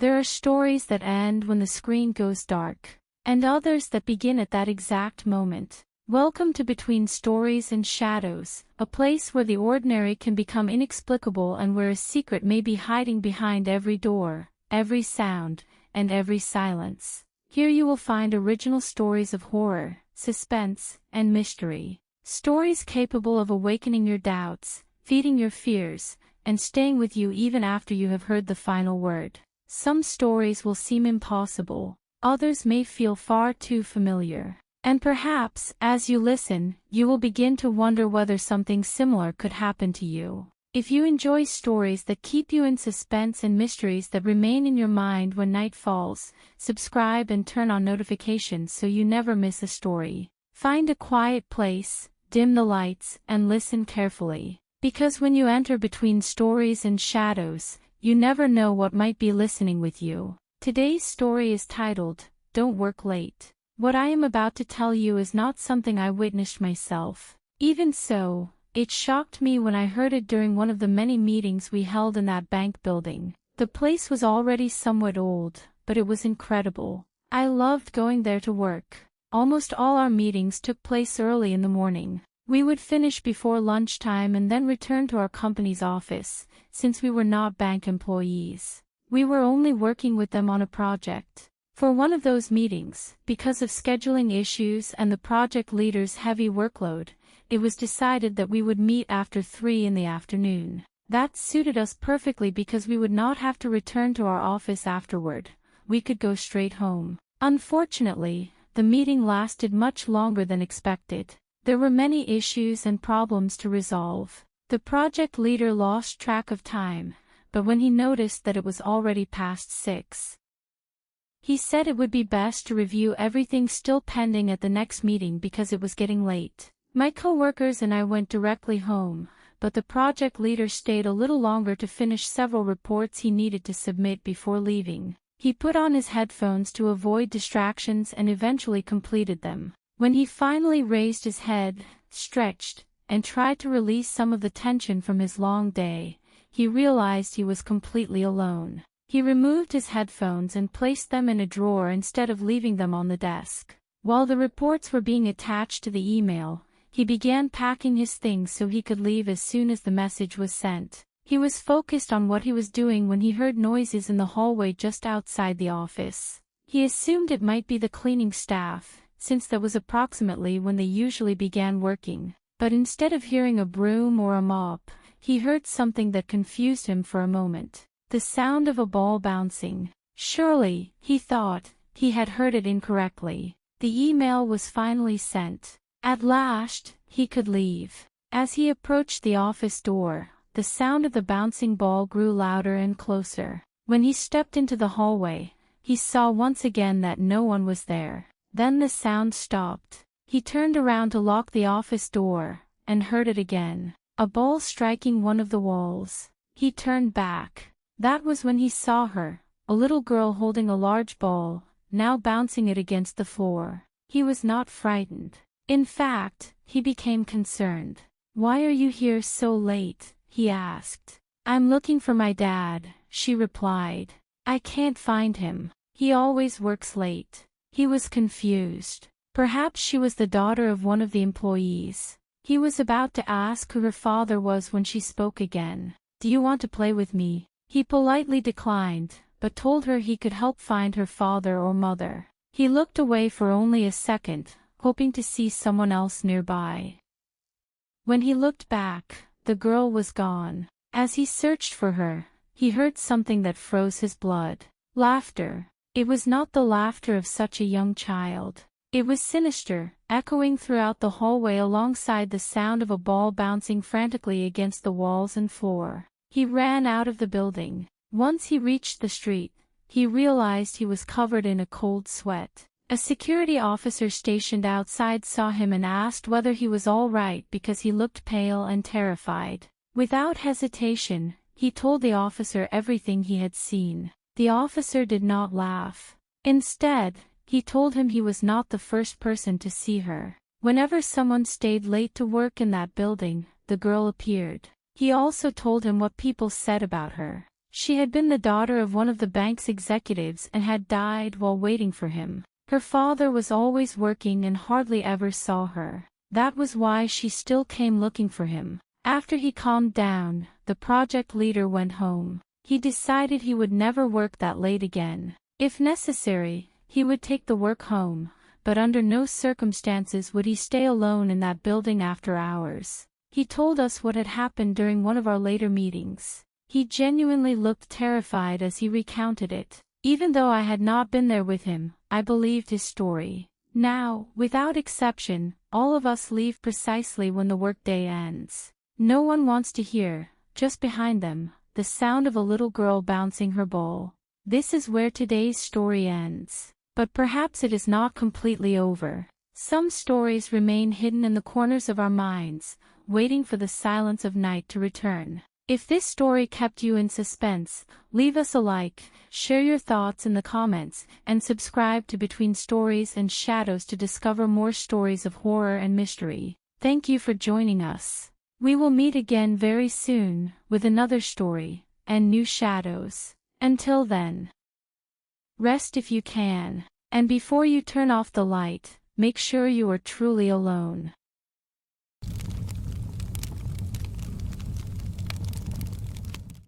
There are stories that end when the screen goes dark, and others that begin at that exact moment. Welcome to Between Stories and Shadows, a place where the ordinary can become inexplicable and where a secret may be hiding behind every door, every sound, and every silence. Here you will find original stories of horror, suspense, and mystery. Stories capable of awakening your doubts, feeding your fears, and staying with you even after you have heard the final word. Some stories will seem impossible, others may feel far too familiar. And perhaps, as you listen, you will begin to wonder whether something similar could happen to you. If you enjoy stories that keep you in suspense and mysteries that remain in your mind when night falls, subscribe and turn on notifications so you never miss a story. Find a quiet place, dim the lights, and listen carefully. Because when you enter Between Stories and Shadows, you never know what might be listening with you. Today's story is titled, Don't Work Late. What I am about to tell you is not something I witnessed myself. Even so, it shocked me when I heard it during one of the many meetings we held in that bank building. The place was already somewhat old, but it was incredible. I loved going there to work. Almost all our meetings took place early in the morning. We would finish before lunchtime and then return to our company's office, since we were not bank employees. We were only working with them on a project. For one of those meetings, because of scheduling issues and the project leader's heavy workload, it was decided that we would meet after 3 in the afternoon. That suited us perfectly because we would not have to return to our office afterward. We could go straight home. Unfortunately, the meeting lasted much longer than expected. There were many issues and problems to resolve. The project leader lost track of time, but when he noticed that it was already past 6, he said it would be best to review everything still pending at the next meeting because it was getting late. My coworkers and I went directly home, but the project leader stayed a little longer to finish several reports he needed to submit before leaving. He put on his headphones to avoid distractions and eventually completed them. When he finally raised his head, stretched, and tried to release some of the tension from his long day, he realized he was completely alone. He removed his headphones and placed them in a drawer instead of leaving them on the desk. While the reports were being attached to the email, he began packing his things so he could leave as soon as the message was sent. He was focused on what he was doing when he heard noises in the hallway just outside the office. He assumed it might be the cleaning staff, since that was approximately when they usually began working. But instead of hearing a broom or a mop, he heard something that confused him for a moment. The sound of a ball bouncing. Surely, he thought, he had heard it incorrectly. The email was finally sent. At last, he could leave. As he approached the office door, the sound of the bouncing ball grew louder and closer. When he stepped into the hallway, he saw once again that no one was there. Then the sound stopped. He turned around to lock the office door, and heard it again. A ball striking one of the walls. He turned back. That was when he saw her, a little girl holding a large ball, now bouncing it against the floor. He was not frightened. In fact, he became concerned. "Why are you here so late?" he asked. "I'm looking for my dad," she replied. "I can't find him. He always works late." He was confused. Perhaps she was the daughter of one of the employees. He was about to ask who her father was when she spoke again. "Do you want to play with me?" He politely declined, but told her he could help find her father or mother. He looked away for only a second, hoping to see someone else nearby. When he looked back, the girl was gone. As he searched for her, he heard something that froze his blood. Laughter. It was not the laughter of such a young child. It was sinister, echoing throughout the hallway alongside the sound of a ball bouncing frantically against the walls and floor. He ran out of the building. Once he reached the street, he realized he was covered in a cold sweat. A security officer stationed outside saw him and asked whether he was all right because he looked pale and terrified. Without hesitation, he told the officer everything he had seen. The officer did not laugh. Instead, he told him he was not the first person to see her. Whenever someone stayed late to work in that building, the girl appeared. He also told him what people said about her. She had been the daughter of one of the bank's executives and had died while waiting for him. Her father was always working and hardly ever saw her. That was why she still came looking for him. After he calmed down, the project leader went home. He decided he would never work that late again. If necessary, he would take the work home, but under no circumstances would he stay alone in that building after hours. He told us what had happened during one of our later meetings. He genuinely looked terrified as he recounted it. Even though I had not been there with him, I believed his story. Now, without exception, all of us leave precisely when the workday ends. No one wants to hear, just behind them, the sound of a little girl bouncing her ball. This is where today's story ends. But perhaps it is not completely over. Some stories remain hidden in the corners of our minds, waiting for the silence of night to return. If this story kept you in suspense, leave us a like, share your thoughts in the comments, and subscribe to Between Stories and Shadows to discover more stories of horror and mystery. Thank you for joining us. We will meet again very soon, with another story, and new shadows. Until then, rest if you can. And before you turn off the light, make sure you are truly alone.